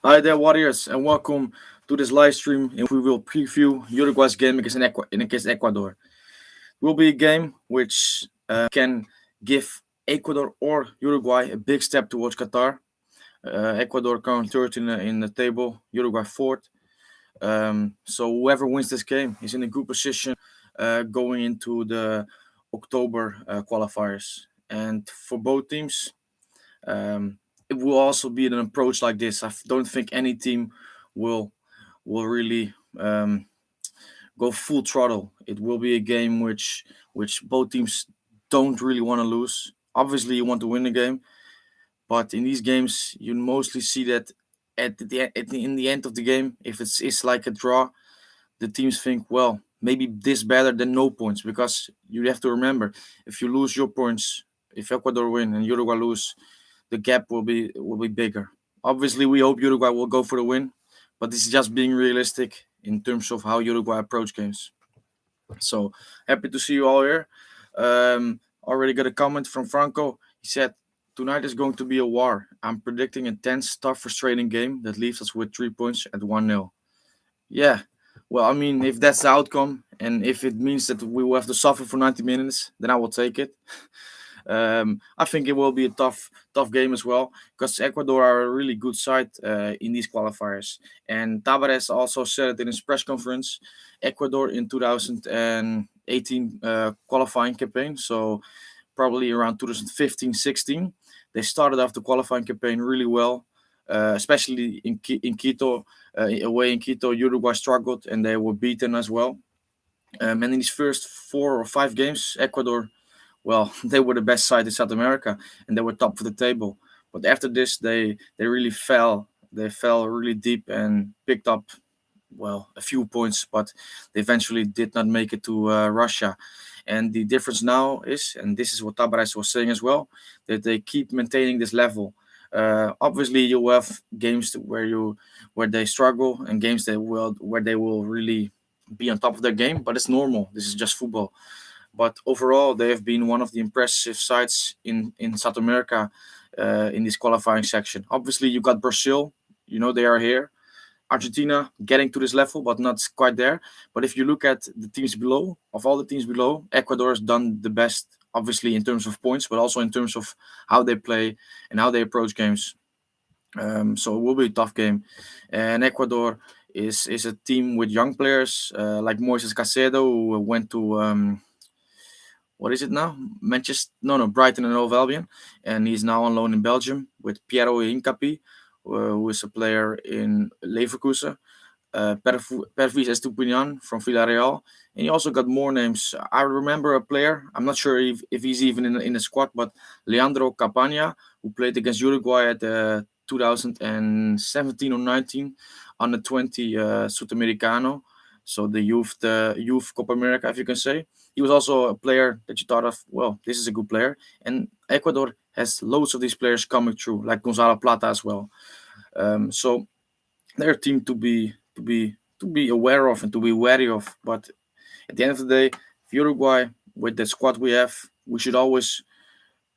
Hi there, Warriors, and welcome to this live stream in which we will preview Uruguay's game against Ecuador. It will be a game which can give Ecuador or Uruguay a big step towards Qatar. Ecuador currently third in the table, Uruguay fourth. So whoever wins this game is in a good position going into the October qualifiers. And for both teams, um, it will also be an approach like this. Don't think any team will really go full throttle. It will be a game which both teams don't really want to lose. Obviously, you want to win the game, but in these games, you mostly see that in the end of the game, if it's like a draw, the teams think, well, maybe this better than no points, because you have to remember, if you lose your points, if Ecuador win and Uruguay lose, the gap will be bigger. Obviously, we hope Uruguay will go for the win, but this is just being realistic in terms of how Uruguay approach games. So happy to see you all here. Already got a comment from Franco. He said, "Tonight is going to be a war. I'm predicting a tense, tough, frustrating game that leaves us with 3 points at 1-0." Yeah. Well, I mean, if that's the outcome, and if it means that we will have to suffer for 90 minutes, then I will take it. I think it will be a tough game as well, because Ecuador are a really good side in these qualifiers. And Tavares also said it in his press conference. Ecuador in 2018 qualifying campaign, so probably around 2015-16, they started off the qualifying campaign really well, especially in Quito. Away in Quito, Uruguay struggled and they were beaten as well. And in these first 4 or 5 games, Ecuador, well, they were the best side in South America and they were top of the table. But after this, they really fell. They fell really deep and picked up, well, a few points, but they eventually did not make it to Russia. And the difference now is, and this is what Tabares was saying as well, that they keep maintaining this level. Obviously, you have games where they struggle and games that will where they will really be on top of their game, but it's normal. This is just football. But overall, they have been one of the impressive sides in South America in this qualifying section. Obviously, you got Brazil. You know they are here. Argentina getting to this level, but not quite there. But if you look at the teams below, of all the teams below, Ecuador has done the best, obviously in terms of points, but also in terms of how they play and how they approach games. So it will be a tough game. And Ecuador is a team with young players like Moises Casedo, who went to what is it now? Manchester? No, Brighton and Hove Albion, and he's now on loan in Belgium with Piero Hincapi, who is a player in Leverkusen. Pervis Estupinian from Villarreal, and he also got more names. I remember a player. I'm not sure if he's even in the squad, but Leandro Campagna, who played against Uruguay at 2017 or 19 on the 20 Sudamericano, so the youth Copa America, if you can say. He was also a player that you thought of. Well, this is a good player, and Ecuador has loads of these players coming through, like Gonzalo Plata as well. So they're a team to be aware of and to be wary of. But at the end of the day, Uruguay, with the squad we have, we should always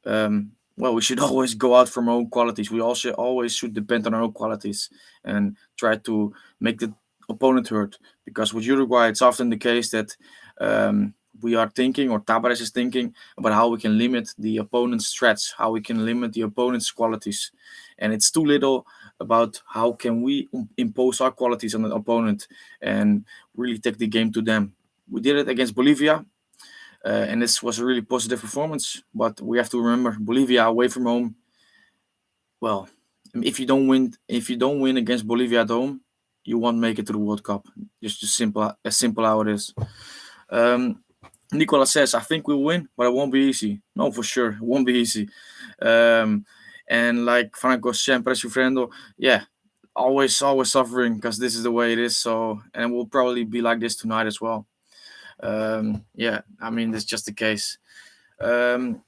we should always go out from our own qualities. We also always should depend on our own qualities and try to make the opponent hurt. Because with Uruguay, it's often the case that we are thinking, or Tabares is thinking, about how we can limit the opponent's threats, how we can limit the opponent's qualities. And it's too little about how can we impose our qualities on the opponent and really take the game to them. We did it against Bolivia, and this was a really positive performance. But we have to remember, Bolivia away from home. Well, if you don't win against Bolivia at home, you won't make it to the World Cup. Just as simple how it is. Um, Nicola says, "I think we'll win, but it won't be easy." No, for sure, it won't be easy. Um, and like Franco sempre sufriendo, yeah, always suffering, because this is the way it is. So, and it will probably be like this tonight as well. Yeah, I mean, that's just the case. Um,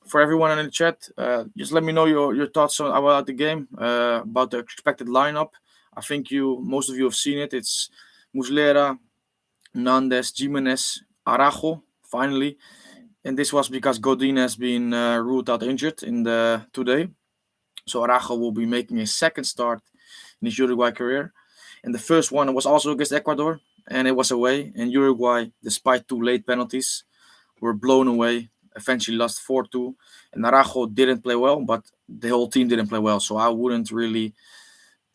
for everyone in the chat, just let me know your thoughts about the game, about the expected lineup. I think most of you have seen it. It's Muslera, Nandes, Jimenez, Arajo, finally. And this was because Godin has been ruled out injured in the today. So Arajo will be making his second start in his Uruguay career. And the first one was also against Ecuador, and it was away. And Uruguay, despite two late penalties, were blown away. Eventually lost 4-2. And Naranjo didn't play well, but the whole team didn't play well. So I wouldn't really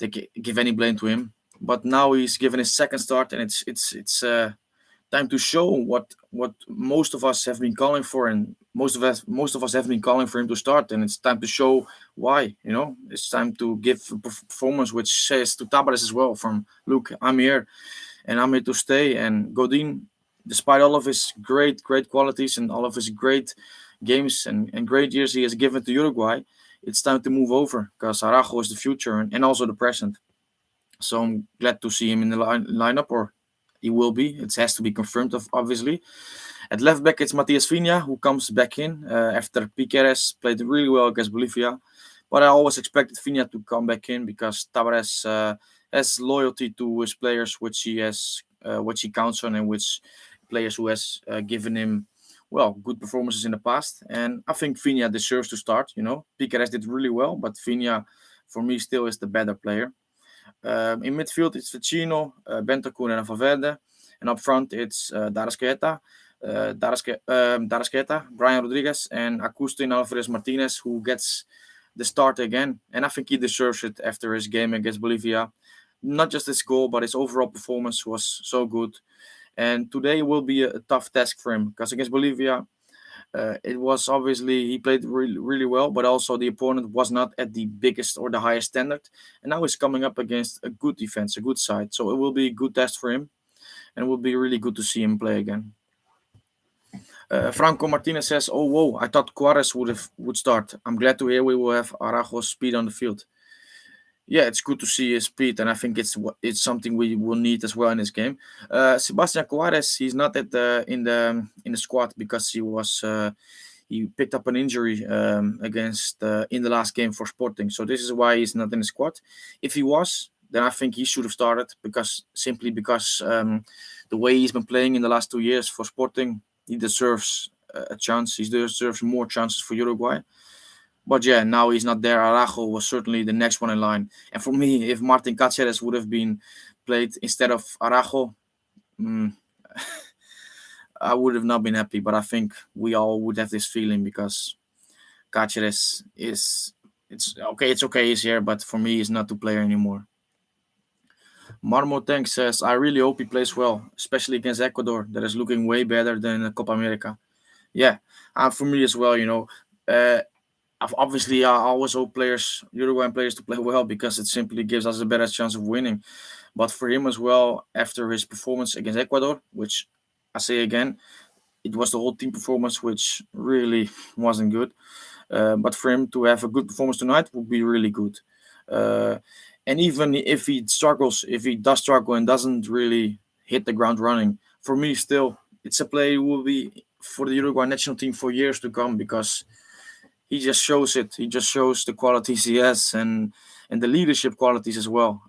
give any blame to him. But now he's given his second start, and it's time to show what most of us have been calling for, and most of us have been calling for him to start, and it's time to show why. It's time to give a performance which says to Tabares as well, from look, I'm here and I'm here to stay. And Godin, despite all of his great qualities and all of his great games and great years he has given to Uruguay, it's time to move over, because Araujo is the future and also the present. So I'm glad to see him in the lineup, or he will be. It has to be confirmed, obviously. At left back, it's Matias Vinha, who comes back in after Piqueres played really well against Bolivia. But I always expected Vinha to come back in, because Tavares has loyalty to his players, which he counts on, and which players who has given him good performances in the past. And I think Vinha deserves to start. Piqueres did really well, but Vinha, for me, still is the better player. In midfield, it's Vecino, Bentancur, and Valverde. And up front, it's Darasqueta, Brian Rodriguez, and Agustin Alvarez Martinez, who gets the start again. And I think he deserves it after his game against Bolivia. Not just his goal, but his overall performance was so good. And today will be a tough task for him, because against Bolivia, it was obviously he played really, really well, but also the opponent was not at the biggest or the highest standard. And now he's coming up against a good defense, a good side. So it will be a good test for him, and it will be really good to see him play again. Franco Martinez says, "Oh, whoa! I thought Juarez would start. I'm glad to hear we will have Araujo's speed on the field." Yeah, it's good to see his speed, and I think it's something we will need as well in this game. Sebastian Juarez, he's not in the squad, because he picked up an injury against in the last game for Sporting, so this is why he's not in the squad. If he was, then I think he should have started, because the way he's been playing in the last 2 years for Sporting, he deserves a chance. He deserves more chances for Uruguay. But yeah, now he's not there. Araujo was certainly the next one in line. And for me, if Martin Cáceres would have been played instead of Araujo, mm, I would have not been happy. But I think we all would have this feeling, because Cáceres it's okay, he's here, but for me, he's not the player anymore. Marmo Tank says, I really hope he plays well, especially against Ecuador, that is looking way better than the Copa America. Yeah, for me as well, Uh, obviously, I always hope Uruguayan players, to play well, because it simply gives us a better chance of winning. But for him as well, after his performance against Ecuador, which I say again, it was the whole team performance which really wasn't good. But for him to have a good performance tonight would be really good. Uh, and even if he does struggle and doesn't really hit the ground running, for me still, it's a player who will be for the Uruguay national team for years to come, because he just shows it. He just shows the qualities he has, and the leadership qualities as well.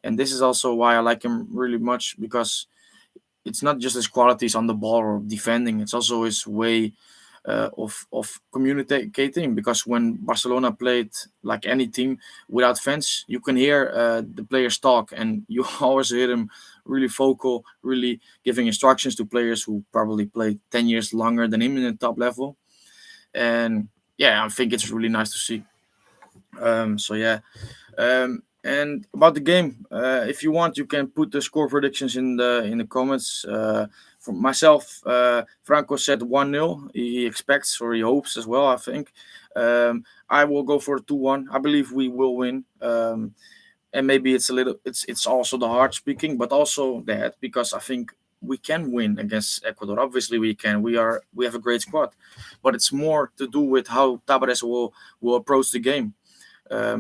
And this is also why I like him really much, because it's not just his qualities on the ball or defending. It's also his way of communicating. Because when Barcelona played like any team without fans, you can hear the players talk, and you always hear him really vocal, really giving instructions to players who probably played 10 years longer than him in the top level. And yeah, I think it's really nice to see. So yeah, and about the game, if you want, you can put the score predictions in the comments. For myself, Franco said 1-0. He expects, or he hopes as well, I think. I will go for 2-1. I believe we will win. And maybe it's also the heart speaking, but also the head, because I think we can win against Ecuador. Obviously, we can. We have a great squad, but it's more to do with how Tabares will approach the game.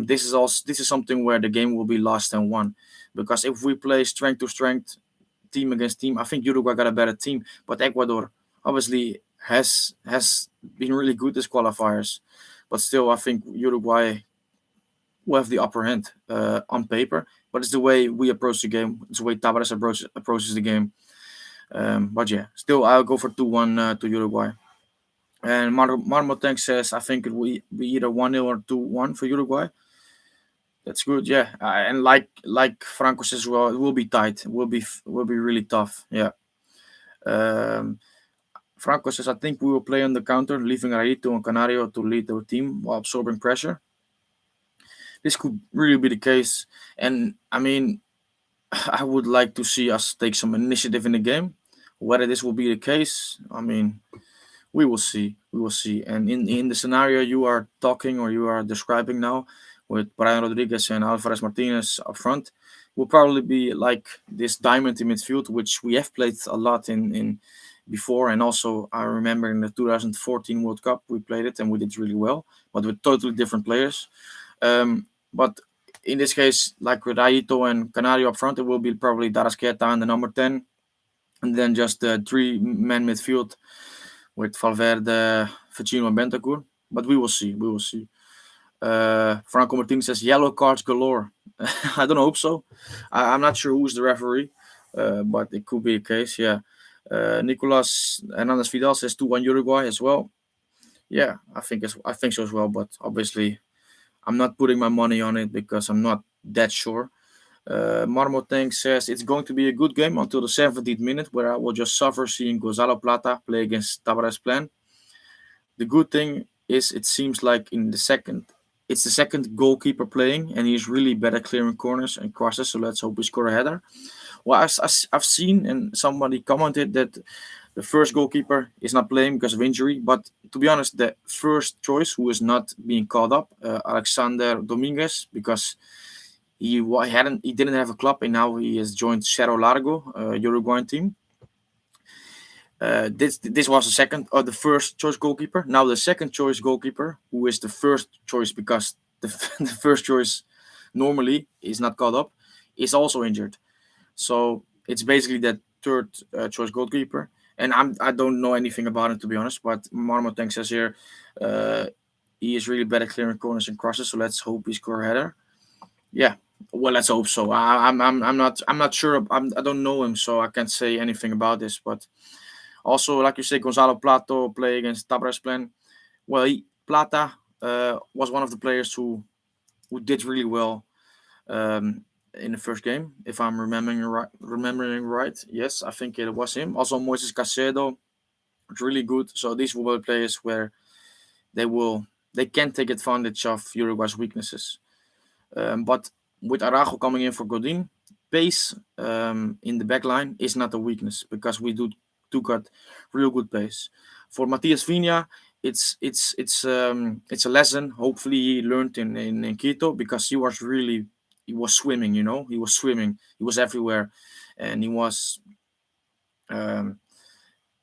This is something where the game will be lost and won, because if we play strength to strength, team against team, I think Uruguay got a better team, but Ecuador obviously has been really good as qualifiers, but still I think Uruguay will have the upper hand on paper. But it's the way we approach the game. It's the way Tabares approaches the game. But yeah, still I'll go for 2-1 to Uruguay. And Marmo Tank says, I think it will be either 1-0 or 2-1 for Uruguay. That's good. Yeah, and like Franco says as well, it will be tight. It will be really tough. Yeah. Um, Franco says, I think we will play on the counter, leaving Raito and Canario to lead the team while absorbing pressure. This could really be the case, and I mean, I would like to see us take some initiative in the game. Whether this will be the case, I mean, we will see. We will see. And in the scenario you are talking or you are describing now, with Brian Rodriguez and Alvarez Martinez up front, will probably be like this diamond in midfield, which we have played a lot in before. And also, I remember in the 2014 World Cup we played it and we did really well, but with totally different players. But in this case, like with Aito and Canario up front, it will be probably Darasqueta and the number 10, and then just the three-man midfield with Valverde, Ficino, and Bentancur. But we will see. We will see. Franco Martinez says yellow cards galore. I don't hope so. I'm not sure who's the referee, but it could be a case. Yeah. Nicolas Hernandez Vidal says 2-1 Uruguay as well. Yeah, I think so as well. But obviously, I'm not putting my money on it because I'm not that sure. Marmo Tank says it's going to be a good game until the 70th minute, where I will just suffer seeing Gonzalo Plata play against Tavares Plan. The good thing is it seems like it's the second goalkeeper playing, and he's really better clearing corners and crosses. So let's hope we score a header. Well, I've seen and somebody commented that the first goalkeeper is not playing because of injury. But to be honest, the first choice who is not being called up, Alexander Dominguez, because he didn't have a club and now he has joined Cerro Largo, Uruguayan team. This was the first choice goalkeeper. Now the second choice goalkeeper, who is the first choice because the, the first choice normally is not called up, is also injured. So it's basically that third choice goalkeeper. And I don't know anything about him, to be honest. But Marmoteng says here, uh, he is really better clearing corners and crosses. So let's hope he score a header. Yeah, well, let's hope so. I'm not sure. I don't know him, so I can't say anything about this. But also, like you say, Gonzalo Plato play against Tabres Plan. Well, Plata was one of the players who did really well in the first game, if I'm remembering right. Remembering right, yes, I think it was him. Also, Moises Casedo was really good. So these will be players where they will they can take advantage of Uruguay's weaknesses. But with Araujo coming in for Godin, pace in the back line is not a weakness because we do got real good pace. For Matias Vinha, it's a lesson. Hopefully, he learned in Quito because he was swimming. You know, he was swimming. He was everywhere, and um,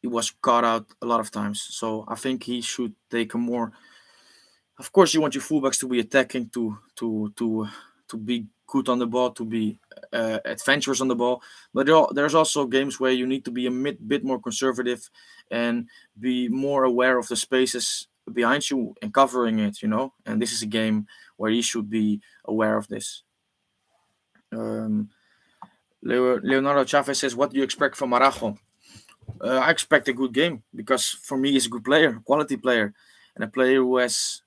he was caught out a lot of times. So I think he should take a more. Of course, you want your fullbacks to be attacking, to be good on the ball, to be adventurous on the ball. But there's also games where you need to be bit more conservative and be more aware of the spaces behind you and covering it. You know, and this is a game where you should be aware of this. Um, Leonardo Chavez says, "What do you expect from Arajo?" I expect a good game because for me, he's a good player, quality player, and a player who has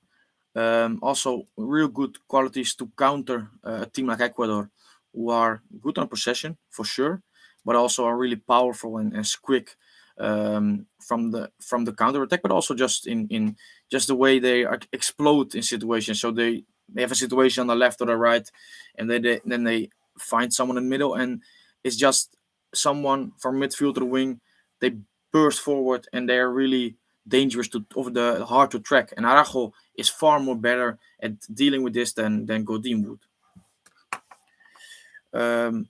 also real good qualities to counter a team like Ecuador, who are good on possession for sure, but also are really powerful and quick from the counter attack, but also just in just the way they explode in situations. So they have a situation on the left or the right, and then they find someone in the middle, and it's just someone from midfield to the wing. They burst forward, and they're really dangerous to over the hard to track. And Arajo is far more better at dealing with this than Godin would. Um,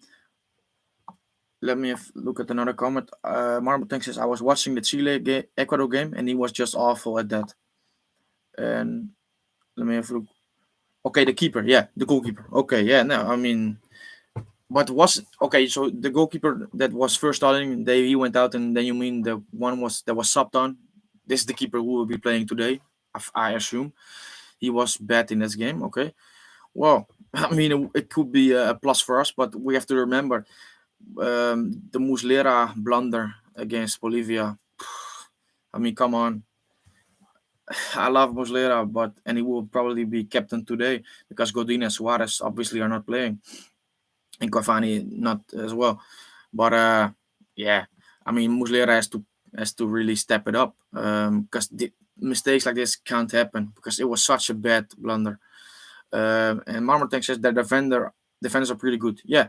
Let me look at another comment. Marble Tank says I was watching the Ecuador game and he was just awful at that. And let me have a look. Okay, the keeper, yeah, the goalkeeper. Okay, yeah, no, I mean, but was okay. So the goalkeeper that was first starting, he went out, and then you mean the one that was subbed on. This is the keeper who will be playing today. I assume he was bad in this game. Okay, well, I mean, it could be a plus for us, but we have to remember the Muslera blunder against Bolivia. I mean, come on. I love Muslera, but and he will probably be captain today because Godin and Suarez obviously are not playing, and Cavani not as well. But yeah, I mean Muslera has to really step it up because mistakes like this can't happen because it was such a bad blunder. And Marmoteng says that defenders are pretty good. Yeah,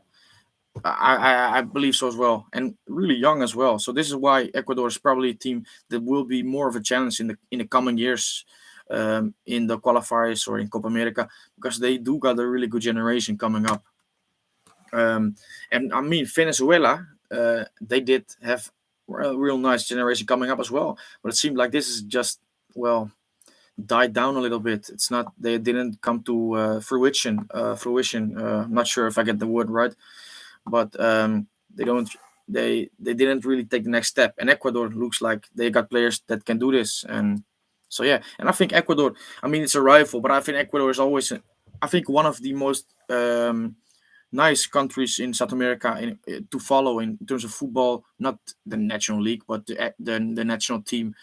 I believe so as well, and really young as well. So this is why Ecuador is probably a team that will be more of a challenge in the coming years, in the qualifiers or in Copa America, because they do got a really good generation coming up. Um, and I mean Venezuela, they did have a real nice generation coming up as well, but it seemed like this is just, well, died down a little bit. It's not, they didn't come to fruition. Not sure if I get the word right, but they don't. They didn't really take the next step. And Ecuador looks like they got players that can do this. And so yeah, and I think Ecuador. I mean, it's a rival, but I think Ecuador is always, I think, one of the most nice countries in South America to follow in terms of football. Not the national league, but the national team,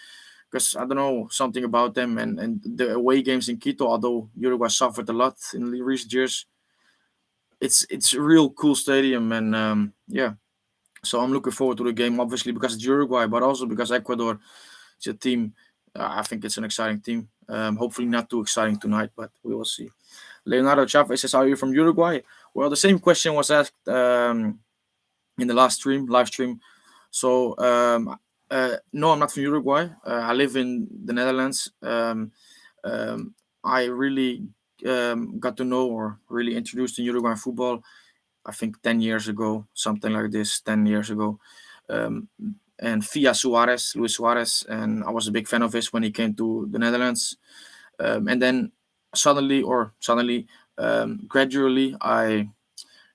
because I don't know, something about them, and the away games in Quito. Although Uruguay suffered a lot in the recent years, it's a real cool stadium, and yeah. So I'm looking forward to the game, obviously because it's Uruguay, but also because Ecuador is a team. I think it's an exciting team. Hopefully not too exciting tonight, but we will see. Leonardo Chavez says, "Are you from Uruguay?" Well, the same question was asked in the last live stream. So no, I'm not from Uruguay. I live in the Netherlands. Um, I really got to know or really introduced in Uruguayan football, I think 10 years ago, something like this, 10 years ago. Um, and via Luis Suarez, and I was a big fan of his when he came to the Netherlands. And then gradually, I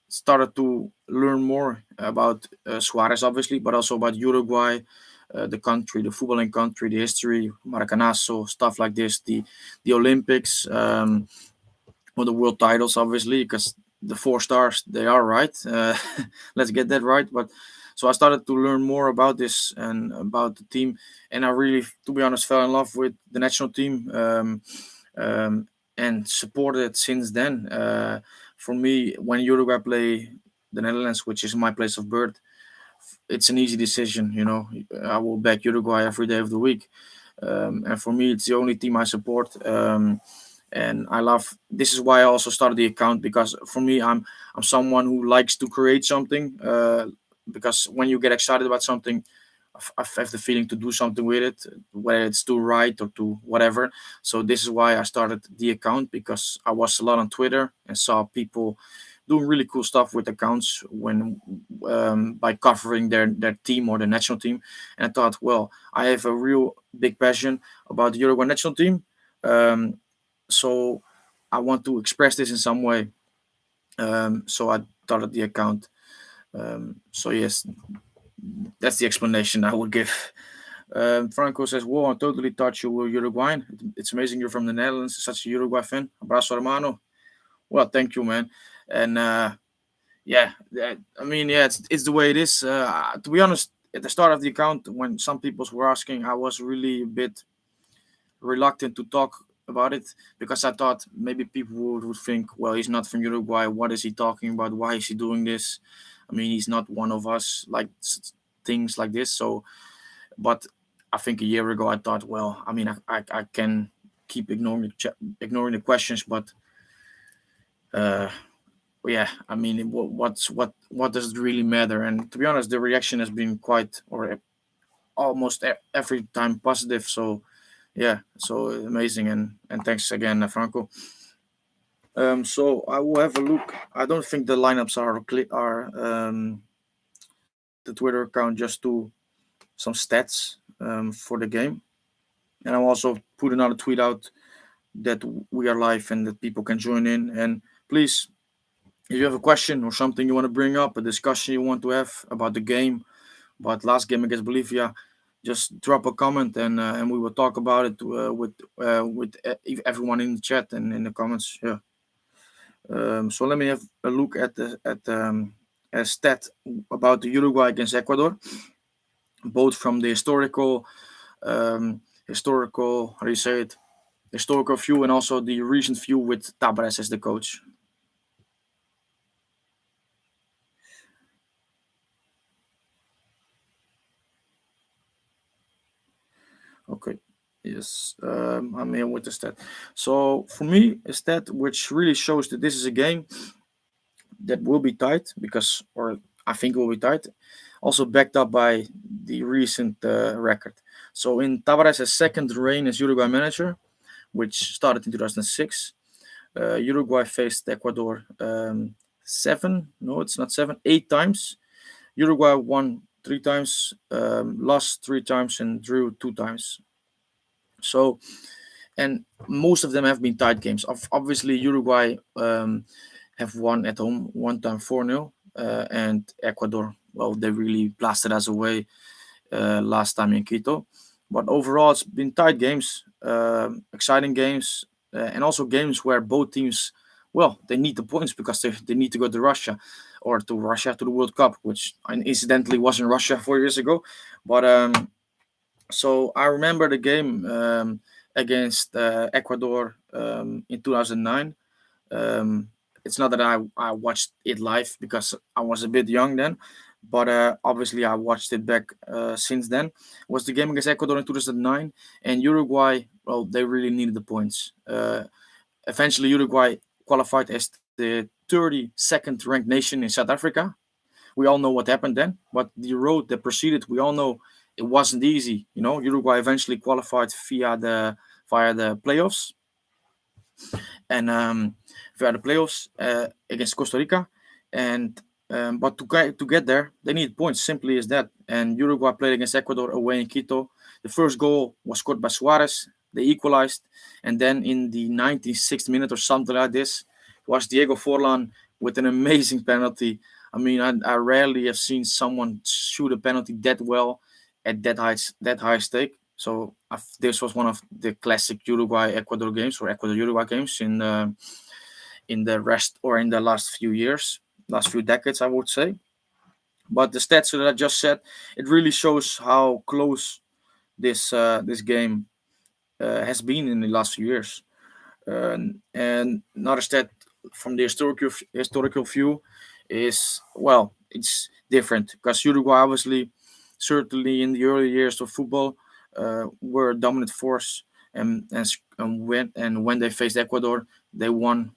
started to learn more about Suarez, obviously, but also about Uruguay, the country, the footballing country, the history, Maracanazo, stuff like this, the Olympics, or the world titles, obviously, because the 4 stars, they are right. Let's get that right. But so I started to learn more about this and about the team, and I really, to be honest, fell in love with the national team, um, and supported it since then. For me, when Uruguay play the Netherlands, which is my place of birth, it's an easy decision. I will back Uruguay every day of the week, and for me, it's the only team I support. And I love. This is why I also started the account, because for me, I'm someone who likes to create something. Because when you get excited about something, I have the feeling to do something with it, whether it's to write or to whatever. So this is why I started the account, because I watched a lot on Twitter and saw people doing really cool stuff with accounts when by covering their team or the national team. And I thought, well, I have a real big passion about the Uruguay national team. Um, so I want to express this in some way. So I started the account. So yes, that's the explanation I would give. Franco says, "Whoa, I totally thought you were Uruguayan. It's amazing you're from the Netherlands. Such a Uruguay fan. Abrazo hermano." Well, thank you, man. And yeah, I mean, yeah, it's the way it is. To be honest, at the start of the account, when some people were asking, I was really a bit reluctant to talk about it, because I thought maybe people would think, well, he's not from Uruguay. What is he talking about? Why is he doing this? I mean, he's not one of us, like things like this. So, but I think a year ago I thought, well, I mean, I can keep ignoring the questions, but uh, yeah, I mean, what does it really matter? And to be honest, the reaction has been quite, or almost every time positive. So yeah, so amazing, and thanks again, Franco. So I will have a look. I don't think the lineups are the Twitter account, just to some stats for the game, and I'll also put another tweet out that we are live and that people can join in. And please, if you have a question or something you want to bring up, a discussion you want to have about the game, about last game against Bolivia, just drop a comment, and we will talk about it everyone in the chat and in the comments. Yeah. So let me have a look at a stat about the Uruguay against Ecuador, both from the historical historical, how do you say it, historical view, and also the recent view with Tavares as the coach. Okay. Yes, I'm here with the stat. So for me, a stat which really shows that this is a game that will be tight because, or I think it will be tight, also backed up by the recent record. So in Tavares' second reign as Uruguay manager, which started in 2006, Uruguay faced Ecuador seven, no, it's not seven, eight times. Uruguay won three times, lost three times, and drew two times. So, and most of them have been tight games. Obviously, Uruguay have won at home one time 4-0, and Ecuador, well, they really blasted us away last time in Quito. But overall, it's been tight games, exciting games, and also games where both teams, well, they need the points because they need to go to Russia or to Russia to the World Cup, which incidentally was in Russia 4 years ago. But so I remember the game against Ecuador in 2009. Um, it's not that I watched it live because I was a bit young then, but obviously I watched it back since then. It was the game against Ecuador in 2009, and Uruguay, well, they really needed the points. Eventually, Uruguay qualified as the 32nd ranked nation in South Africa. We all know what happened then, but the road that proceeded, we all know it wasn't easy. You know, Uruguay eventually qualified via the playoffs, and via the playoffs against Costa Rica. And but to get there, they need points. Simply as that. And Uruguay played against Ecuador away in Quito. The first goal was scored by Suarez. They equalized, and then in the 96th minute or something like this, was Diego Forlan with an amazing penalty. I mean, I rarely have seen someone shoot a penalty that well at that high stake. So this was one of the classic Uruguay Ecuador games or Ecuador Uruguay games in the rest or in the last few years, last few decades, I would say. But the stats that I just said, it really shows how close this game has been in the last few years. And another stat from the historical view is, well, it's different because Uruguay obviously, certainly in the early years of football, were a dominant force, and when they faced Ecuador, they won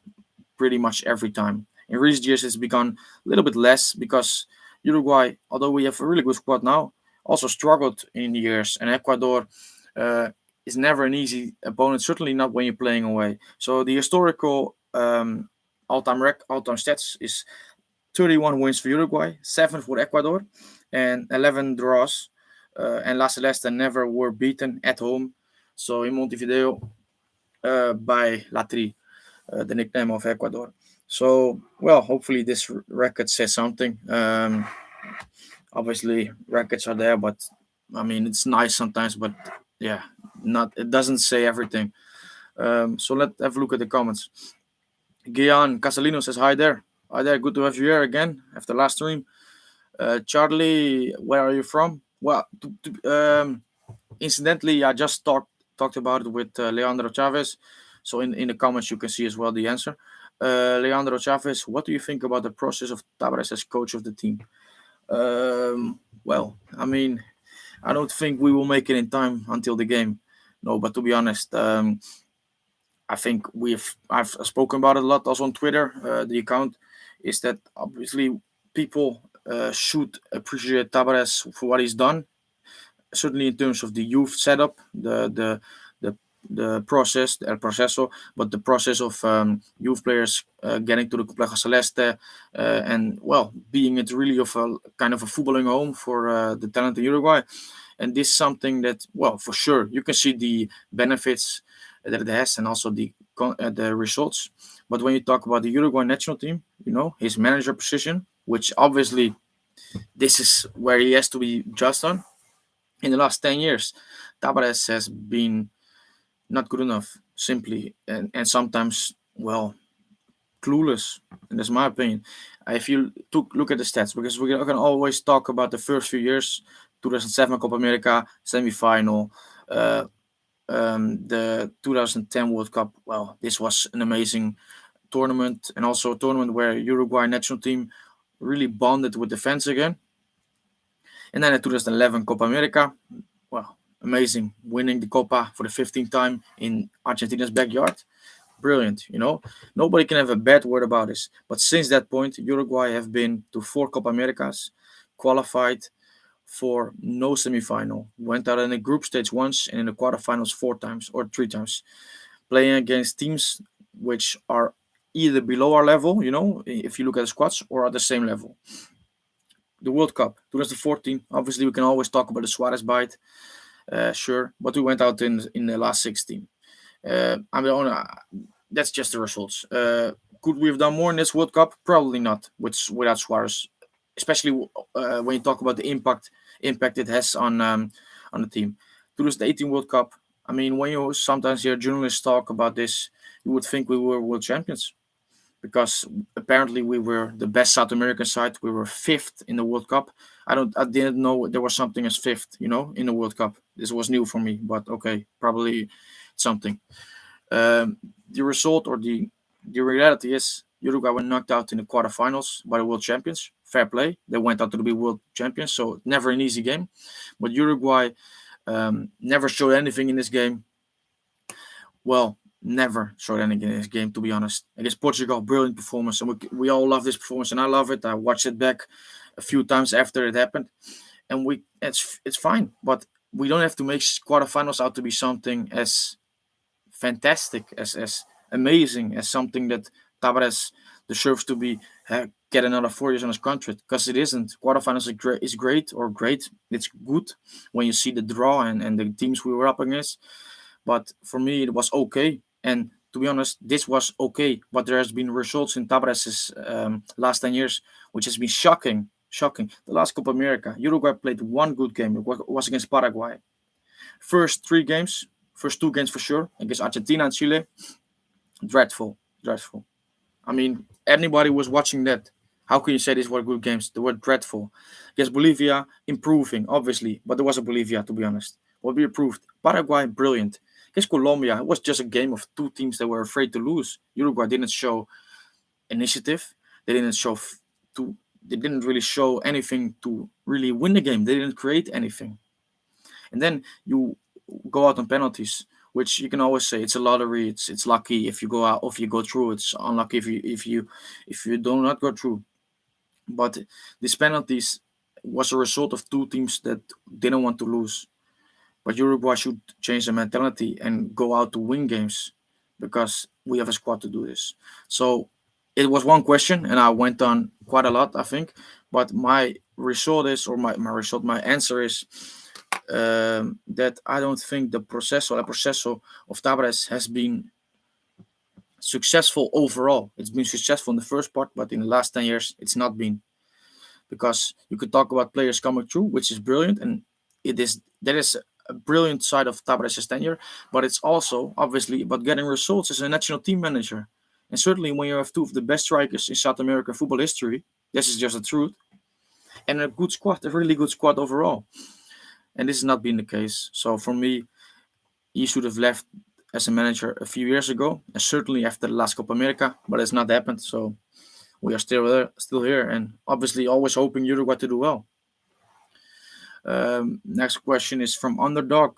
pretty much every time. In recent years, it's become a little bit less because Uruguay, although we have a really good squad now, also struggled in years, and Ecuador uh, is never an easy opponent. Certainly not when you're playing away. So the historical all-time stats is 31 wins for Uruguay, 7 for Ecuador, and 11 draws. And La Celeste never were beaten at home. So in Montevideo by La Tri, the nickname of Ecuador. So, well, hopefully this record says something. Obviously, records are there, but I mean, it's nice sometimes, but yeah, not it doesn't say everything. So let's have a look at the comments. Gian Casalino says, "Hi there. Hi there. Good to have you here again after last stream." Charlie, where are you from? Well, incidentally, I just talked about it with Leandro Chavez. So in the comments, you can see as well the answer. Leandro Chavez, what do you think about the process of Tavares as coach of the team? Well, I mean, I don't think we will make it in time until the game. No, but to be honest, I think I've spoken about it a lot also on Twitter. The account is that obviously people should appreciate Tavares for what he's done, certainly in terms of the youth setup, the the process, el proceso, but the process of youth players getting to the Complejo Celeste, and well, being it really of a kind of a footballing home for the talent in Uruguay. And this is something that, well, for sure, you can see the benefits that it has and also the results. But when you talk about the Uruguay national team, his manager position, which obviously this is where he has to be just on. In the last 10 years, Tavares has been not good enough, simply, and sometimes, well, clueless. And that's my opinion. If you look at the stats, because we can always talk about the first few years, 2007 Copa America semi-final, the 2010 World Cup. Well, this was an amazing tournament, and also a tournament where Uruguay national team really bonded with the fans again. And then in 2011 Copa America, well, amazing, winning the Copa for the 15th time in Argentina's backyard. Brilliant. Nobody can have a bad word about this. But since that point, Uruguay have been to four Copa Americas, qualified for no semifinal, went out in the group stage once, and in the quarterfinals four times or three times, playing against teams which are either below our level, if you look at the squads, or at the same level. The World Cup 2014, obviously we can always talk about the Suarez bite, sure, but we went out in the last 16. I mean, that's just the results. Could we have done more in this World Cup? Probably not, without Suarez, especially when you talk about the impact it has on the team. 2018 World Cup. I mean, when you sometimes hear journalists talk about this, you would think we were world champions because apparently we were the best South American side. We were fifth in the World Cup. I didn't know there was something as fifth, in the World Cup. This was new for me, but okay, probably something. The result or the reality is Uruguay were knocked out in the quarterfinals by the world champions. Fair play. They went out to be world champions, so never an easy game. But Uruguay never showed anything in this game. Well, never showed anything in this game, to be honest. Against Portugal, brilliant performance. And we all love this performance, and I love it. I watched it back a few times after it happened. And it's fine. But we don't have to make quarterfinals out to be something as fantastic, as amazing, as something that Tavares deserves to be get another 4 years on his contract, because it isn't. Quarterfinals is great or great. It's good when you see the draw and the teams we were up against. But for me, it was okay. And to be honest, this was okay. But there has been results in Tavares' last 10 years, which has been shocking. Shocking. The last Copa America, Uruguay played one good game. It was against Paraguay. First two games for sure, against Argentina and Chile, dreadful. I mean, anybody was watching that. How can you say these were good games? They were dreadful. Against Bolivia, improving, obviously, but there was a Bolivia, to be honest. What we improved. Paraguay, brilliant. Against Colombia, it was just a game of two teams that were afraid to lose. Uruguay didn't show initiative. They didn't show They didn't really show anything to really win the game. They didn't create anything. And then you go out on penalties, which you can always say it's a lottery. It's lucky if you go out, if you go through. It's unlucky if you do not go through. But these penalties was a result of two teams that didn't want to lose. But Uruguay should change the mentality and go out to win games, because we have a squad to do this. So it was one question, and I went on quite a lot, I think. But my result is, or my answer is, that I don't think the proceso of Tavares has been successful overall. It's been successful in the first part, but in the last 10 years, it's not been. Because you could talk about players coming through, which is brilliant, and that is a brilliant side of Tavares' tenure, but it's also obviously about getting results as a national team manager. And certainly when you have two of the best strikers in South American football history, this is just the truth, and a good squad, a really good squad overall. And this has not been the case. So for me, he should have left as a manager a few years ago, and certainly after the last Copa America, but it's not happened. So we are still here, and obviously always hoping Uruguay to do well. Next question is from Underdog.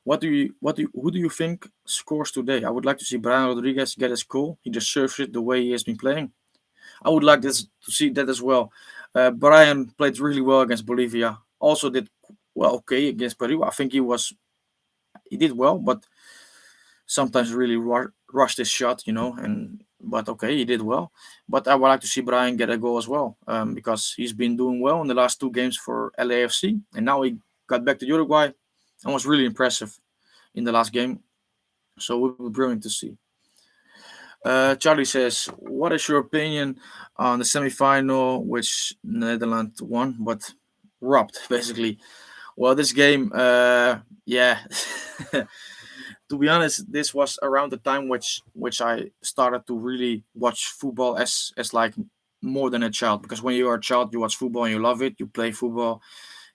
Who do you think scores today? I would like to see Brian Rodriguez get his goal. He deserves it the way he has been playing. I would like to see that as well. Brian played really well against Bolivia. Also did well, okay, against Peru. I think he did well, but sometimes really rushed his shot, but okay, he did well. But I would like to see Brian get a goal as well, because he's been doing well in the last two games for LAFC, and now he got back to Uruguay and was really impressive in the last game. So it would be brilliant to see. Charlie says, what is your opinion on the semi-final, which Netherlands won, but robbed, basically? Well, this game, yeah. To be honest, this was around the time which I started to really watch football as like more than a child. Because when you are a child, you watch football and you love it. You play football.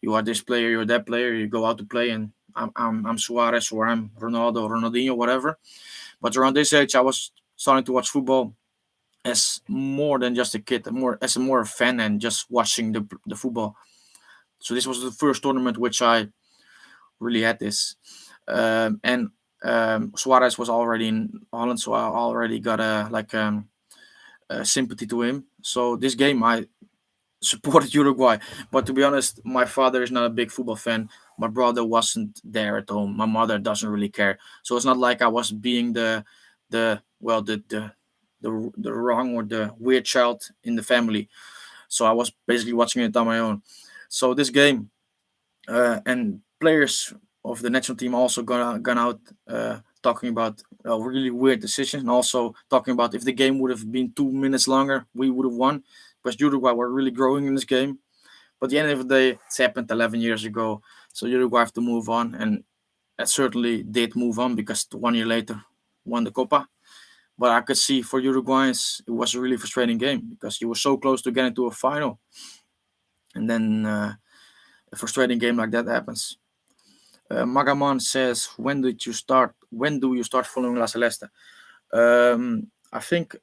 You are this player, you're that player. You go out to play, and I'm Suarez or I'm Ronaldo, Ronaldinho, whatever. But around this age, I was starting to watch football as more than just a kid, more as a more fan and just watching the football. So this was the first tournament which I really had this, and Suarez was already in Holland, so I already got a sympathy to him. So this game I supported Uruguay, but to be honest, my father is not a big football fan. My brother wasn't there at home. My mother doesn't really care. So it's not like I was being the well the wrong or the weird child in the family. So I was basically watching it on my own. So this game, and players of the national team also gone out talking about really weird decisions, and also talking about if the game would have been 2 minutes longer, we would have won, because Uruguay were really growing in this game. But at the end of the day, it's happened 11 years ago, so Uruguay have to move on, and it certainly did move on because 1 year later won the Copa. But I could see for Uruguayans it was a really frustrating game because you were so close to getting to a final, and then a frustrating game like that happens. Magaman says, "When did you start? When do you start following La Celeste?" I think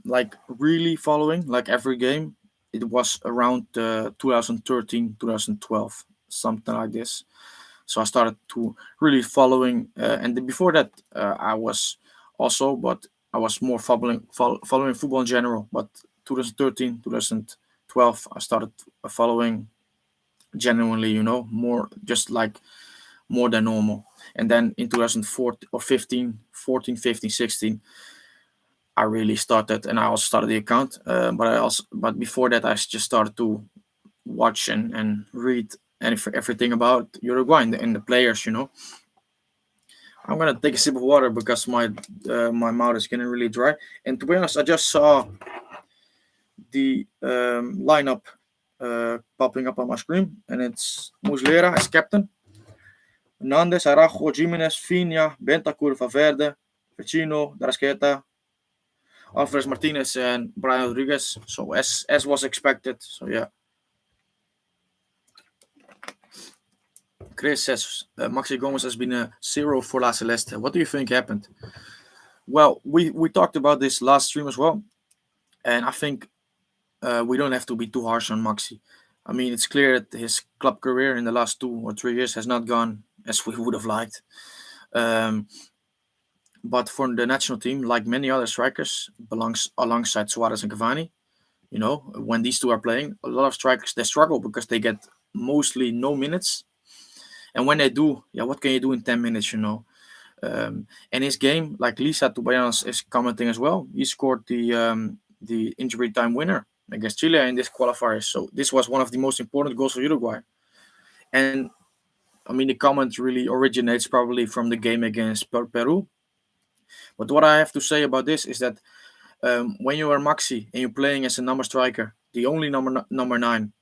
like really following like every game. It was around 2013, 2012, something like this. So I started to really following, and before that I was also, but I was more following football in general. But 2013, 2012, I started following genuinely, more just like more than normal. And then in 2014 or 15, 14, 15, 16, I really started, and I also started the account. But before that, I just started to watch and read everything about Uruguay and the players. I'm gonna take a sip of water because my mouth is getting really dry. And to be honest, I just saw the lineup popping up on my screen, and it's Muslera as captain, Hernandez, Araujo, Jimenez, Finha, Bentancur, Valverde, Vecino, Darasqueta, Alvarez Martinez, and Brian Rodriguez. So as was expected. So yeah. Chris says Maxi Gomez has been a zero for La Celeste. What do you think happened? Well, we talked about this last stream as well, and I think we don't have to be too harsh on Maxi. I mean, it's clear that his club career in the last 2 or 3 years has not gone as we would have liked. Um, but for the national team, like many other strikers, belongs alongside Suarez and Cavani. When these two are playing, a lot of strikers they struggle because they get mostly no minutes, and when they do, yeah, what can you do in 10 minutes? And his game, like Lisa Tubayanos is commenting as well, he scored the injury time winner against Chile in this qualifier. So this was one of the most important goals for Uruguay. And I mean, the comment really originates probably from the game against Peru. But what I have to say about this is that when you are Maxi and you're playing as a number striker, the only number nine,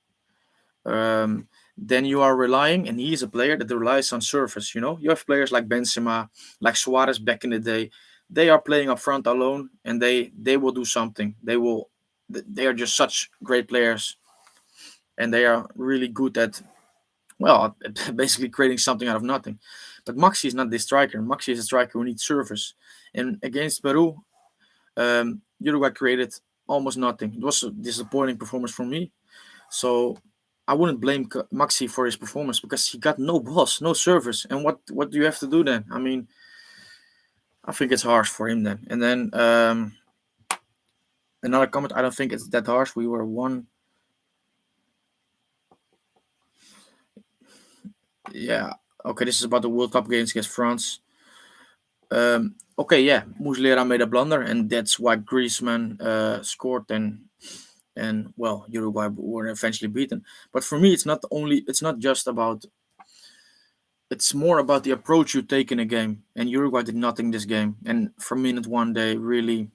then you are relying, and he is a player that relies on surface. You have players like Benzema, like Suarez back in the day. They are playing up front alone, and they will do something. They are just such great players, and they are really good at basically creating something out of nothing. But Maxi is not this striker. Maxi is a striker who needs surface. And against Peru, Uruguay created almost nothing. It was a disappointing performance for me. So I wouldn't blame Maxi for his performance because he got no balls, no service. And what do you have to do then? I mean, I think it's harsh for him then. And then another comment, I don't think it's that harsh. We were one. Yeah. Okay, this is about the World Cup games against France. Okay, yeah, Muslera made a blunder, and that's why Griezmann scored, and well, Uruguay were eventually beaten. But for me, it's not just about. It's more about the approach you take in a game, and Uruguay did nothing this game. And from minute one, they really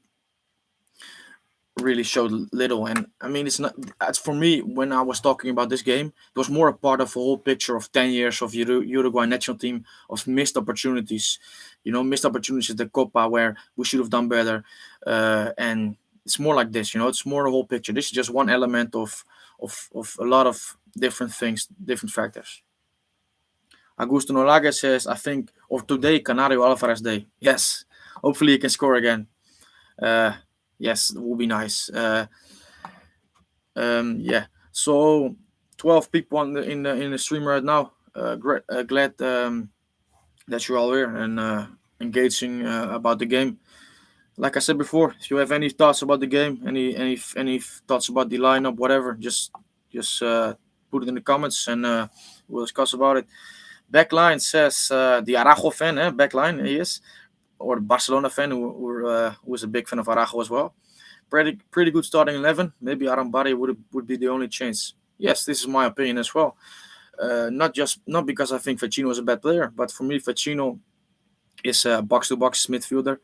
showed little. And I mean, it's not. As for me, when I was talking about this game, it was more a part of a whole picture of 10 years of Uruguay national team of missed opportunities. Missed opportunities at the Copa where we should have done better. And it's more like this. It's more a whole picture. This is just one element of a lot of different things, different factors. Augusto Nolaga says, I think, or today, Canario Alvarez Day. Yes, hopefully he can score again. Uh, yes, it will be nice. Yeah. So 12 people in the stream right now. Glad that you're all here and engaging about the game. Like I said before, if you have any thoughts about the game, any thoughts about the lineup, whatever, just put it in the comments and we'll discuss about it. Backline says the Arajo fan, backline he is, or the Barcelona fan who is a big fan of Arajo as well. Pretty good starting 11. Maybe Arambari would be the only chance. Yes, this is my opinion as well. Not because I think Vecino is a bad player, but for me Vecino is a box to box midfielder,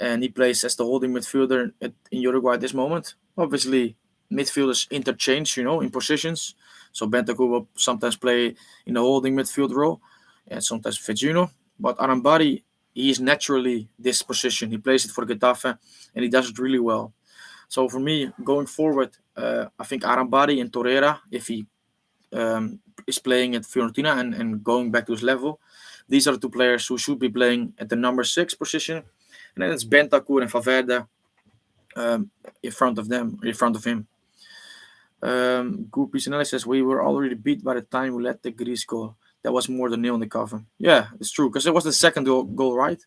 and he plays as the holding midfielder in Uruguay at this moment. Obviously, midfielders interchange, in positions. So Bentancur will sometimes play in the holding midfield role, and sometimes Vecino. But Arambari, he is naturally this position. He plays it for Getafe, and he does it really well. So for me, going forward, I think Arambari and Torreira, if he is playing at Fiorentina and going back to his level, these are the two players who should be playing at the number 6 position. And then it's Bentancur and Valverde in front of him. Goopy Sinelli says, we were already beat by the time we let the Greece goal. That was more than nail in the coffin. Yeah, it's true, because it was the second goal, right?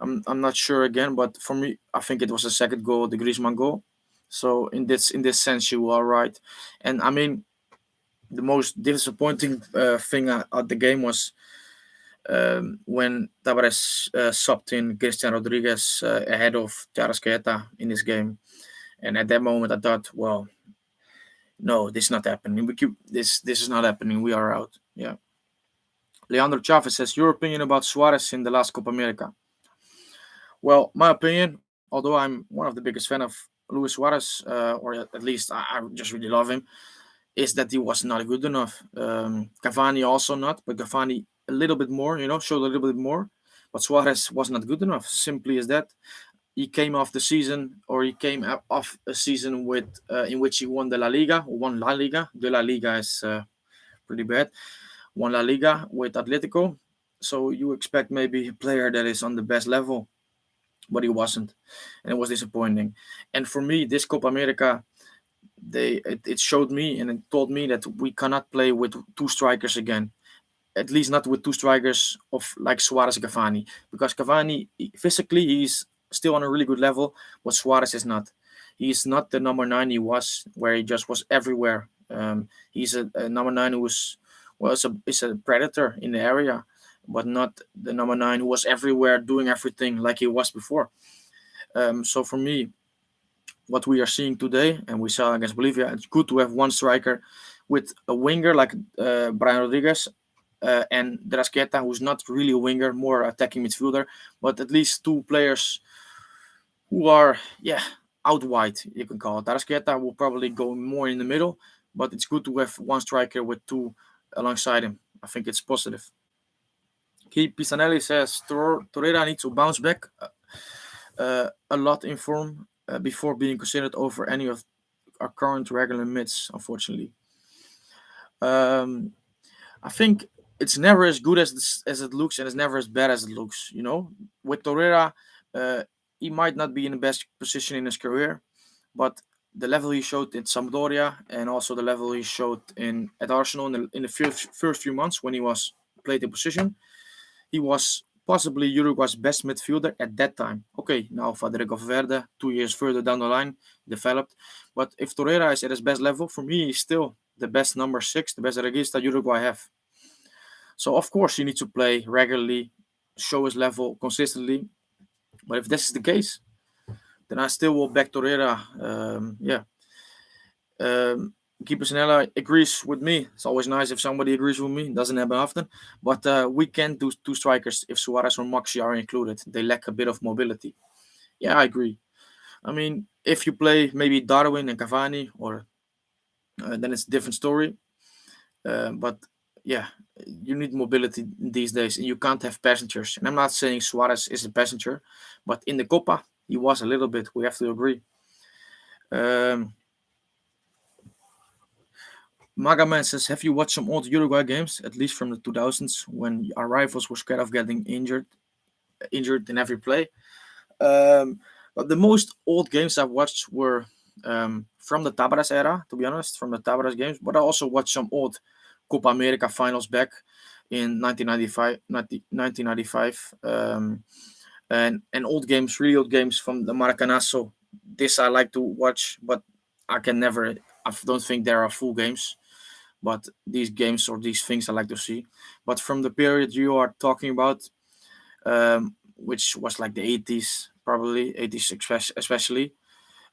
I'm not sure again, but for me, I think it was the second goal, the Griezmann goal. So in this sense, you are right. And I mean, the most disappointing thing at the game was when Tavares subbed in Christian Rodriguez ahead of Carrasqueta in this game. And at that moment, I thought, well, no, this is not happening. This is not happening. We are out. Yeah. Leandro Chavez says, your opinion about Suarez in the last Copa America? Well, my opinion, although I'm one of the biggest fan of Luis Suarez, or at least I just really love him, is that he was not good enough. Cavani also not, but Cavani a little bit more, showed a little bit more. But Suarez was not good enough. Simply as that. He came off the season, or he came off a season with in which he won La Liga. De La Liga is pretty bad. Won La Liga with Atletico. So you expect maybe a player that is on the best level, but he wasn't, and it was disappointing. And for me, this Copa America, it showed me and it told me that we cannot play with two strikers again. At least not with two strikers of like Suarez and Cavani, because Cavani physically he's still on a really good level, but Suarez is not. He's not the number 9 he was, where he just was everywhere. He's a number 9 who is a predator in the area, but not the number 9 who was everywhere doing everything like he was before. So for me, what we are seeing today, and we saw against Bolivia, it's good to have one striker with a winger like Brian Rodriguez and Drasqueta, who's not really a winger, more attacking midfielder, but at least two players who are, out wide, you can call it. Drasqueta will probably go more in the middle, but it's good to have one striker with two alongside him. I think it's positive. Keith Pisanelli says Torreira needs to bounce back a lot in form before being considered over any of our current regular mids, unfortunately. I think it's never as good as it looks, and it's never as bad as it looks. With Torreira, he might not be in the best position in his career, but the level he showed in Sampdoria and also the level he showed at Arsenal in the first few months when he was played in position, he was possibly Uruguay's best midfielder at that time. Okay, now Federico Valverde, 2 years further down the line, developed. But if Torreira is at his best level, for me, he's still the best number 6, the best regista Uruguay have. So, of course, he needs to play regularly, show his level consistently. But if this is the case, then I still will back Torreira. Keeper Sanella agrees with me. It's always nice if somebody agrees with me. It doesn't happen often. But we can't do two strikers if Suarez or Maxi are included. They lack a bit of mobility. Yeah, I agree. I mean, if you play maybe Darwin and Cavani, or then it's a different story. But yeah, you need mobility these days, and you can't have passengers. And I'm not saying Suarez is a passenger, but in the Copa, he was a little bit. We have to agree. Magaman says, have you watched some old Uruguay games, at least from the 2000s, when our rivals were scared of getting injured in every play? Um, but the most old games I've watched were from the Tabras era, to be honest, from the Tabras games. But I also watched some old Copa America finals back in 1995, and old games, really old games from the Maracanazo. This I like to watch, but I can never. I don't think there are full games, but these games or these things I like to see. But from the period you are talking about, which was like the 80s, probably 80s especially,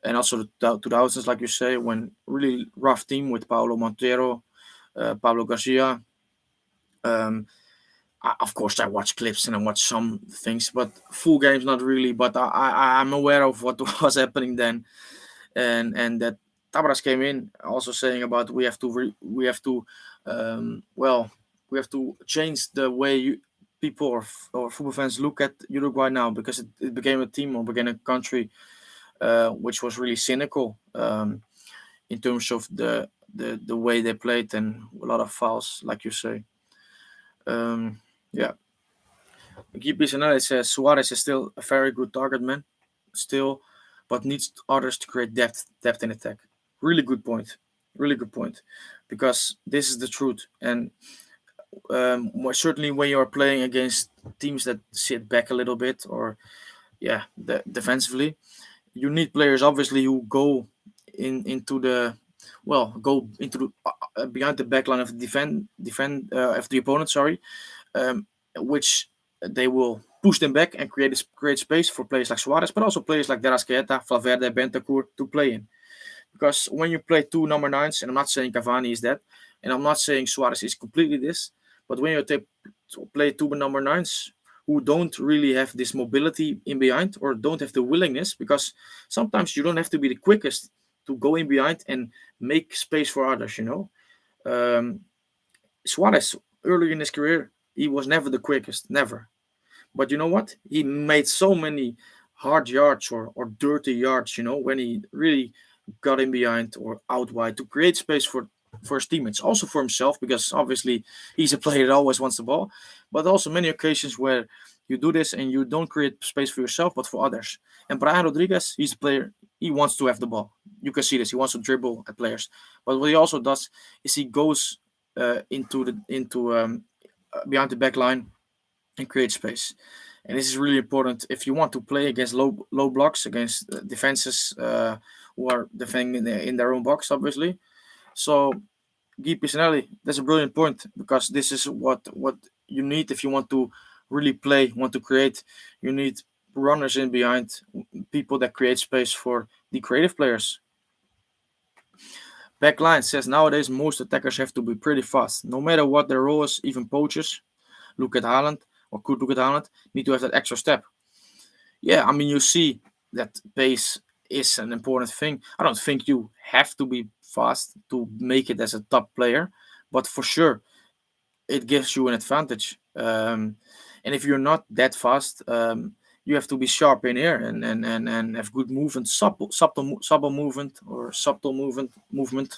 and also the 2000s, like you say, when really rough team with Paulo Montero, Pablo Garcia. Um, of course, I watch clips and I watch some things, but full games not really. But I'm aware of what was happening then, and that Tabras came in also saying about we have to well, we have to change the way people or football fans look at Uruguay now, because it became a team or became a country which was really cynical in terms of the way they played, and a lot of fouls, like you say. Yeah, Guy Bissonette says Suarez is still a very good target man, still, but needs others to create depth in attack. Really good point. Really good point, because this is the truth. And certainly when you are playing against teams that sit back a little bit, or defensively, you need players obviously who go into the go into the behind the back line of the defend of the opponent. Sorry, um, which they will push them back and create space for players like Suarez, but also players like Derasqueta, Valverde, Bentancur to play in. Because when you play two number nines, and I'm not saying Cavani is that, and I'm not saying Suarez is completely this, but when you play two number nines who don't really have this mobility in behind, or don't have the willingness, because sometimes you don't have to be the quickest to go in behind and make space for others, Um, Suarez, early in his career, he was never the quickest, never. But you know what? He made so many hard yards or dirty yards, when he really got in behind or out wide to create space for his teammates, also for himself, because obviously he's a player that always wants the ball. But also many occasions where you do this and you don't create space for yourself, but for others. And Brian Rodriguez, he's a player, he wants to have the ball. You can see this. He wants to dribble at players. But what he also does is he goes into behind the back line and create space. And this is really important if you want to play against low blocks, against defenses who are defending in their own box, obviously. So Guy Pisanelli, that's a brilliant point, because this is what you need if you want to really play, want to create. You need runners in behind, people that create space for the creative players. Backline says nowadays most attackers have to be pretty fast, no matter what their role is. Even poachers look at Haaland or could look at Haaland need to have that extra step. Yeah, I mean, you see that pace is an important thing. I don't think you have to be fast to make it as a top player, but for sure it gives you an advantage. And if you're not that fast, you have to be sharp in here and have good movement, subtle movement, or subtle movement.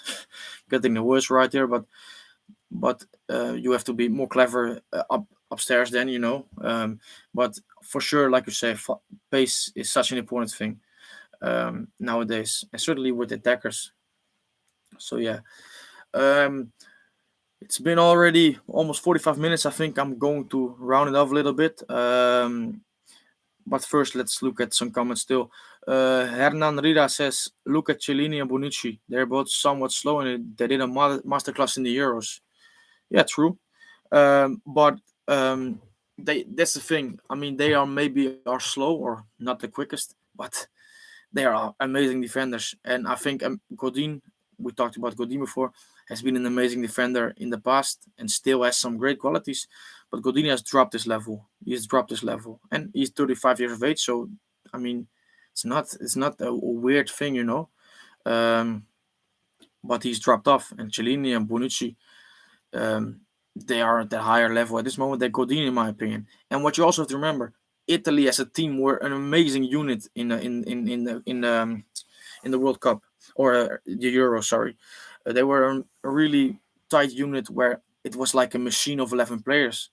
Getting the words right here, but you have to be more clever upstairs then, but for sure, like you say, pace is such an important thing nowadays, and certainly with attackers. So yeah, um, it's been already almost 45 minutes. I think I'm going to round it off a little bit. But first, let's look at some comments still. Hernan Rida says, look at Cellini and Bonucci. They're both somewhat slow and they did a masterclass in the Euros. Yeah, true. But that's the thing. I mean, they are maybe are slow or not the quickest, but they are amazing defenders. And I think Godin, we talked about Godin before, has been an amazing defender in the past and still has some great qualities. But Godin has dropped his level. He has dropped his level, and he's 35 years of age. So, I mean, it's not a weird thing, Um, but he's dropped off, and Cellini and Bonucci, um, they are at the higher level at this moment than Godin, in my opinion. And what you also have to remember, Italy as a team were an amazing unit in the World Cup, or the Euro. Sorry, They were a really tight unit where it was like a machine of 11 players,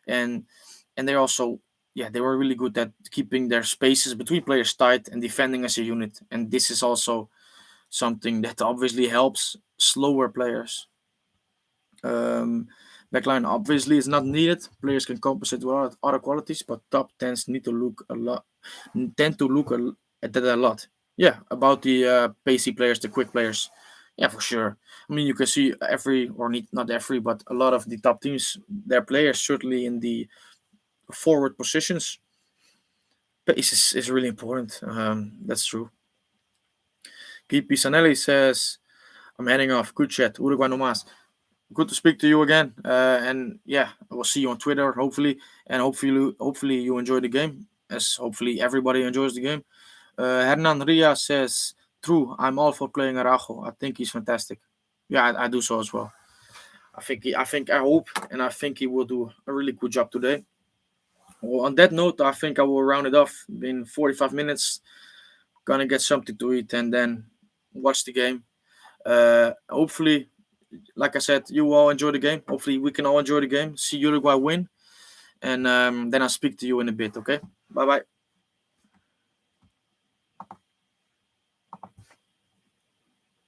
and they also, yeah, they were really good at keeping their spaces between players tight and defending as a unit. And this is also something that obviously helps slower players. Um, Backline obviously is not needed. Players can compensate with other qualities, but top tends need to look a lot, tend to look at that a lot. Yeah, about the pacey players, the quick players. Yeah, for sure. I mean, you can see every, or not every, but a lot of the top teams, their players certainly in the forward positions. Pace is really important. That's true. Keep Sanelli says, I'm heading off. Good chat. Uruguay no más. Good to speak to you again. And yeah, I will see you on Twitter, hopefully. And hopefully you enjoy the game, as hopefully everybody enjoys the game. Hernan Ria says, true, I'm all for playing Araujo. I think he's fantastic. Yeah, I do so as well. I hope, and I think he will do a really good job today. Well, on that note, I think I will round it off in 45 minutes. Gonna get something to eat and then watch the game. Hopefully, like I said, you all enjoy the game. Hopefully, we can all enjoy the game. See Uruguay win, and then I'll speak to you in a bit. Okay, bye bye.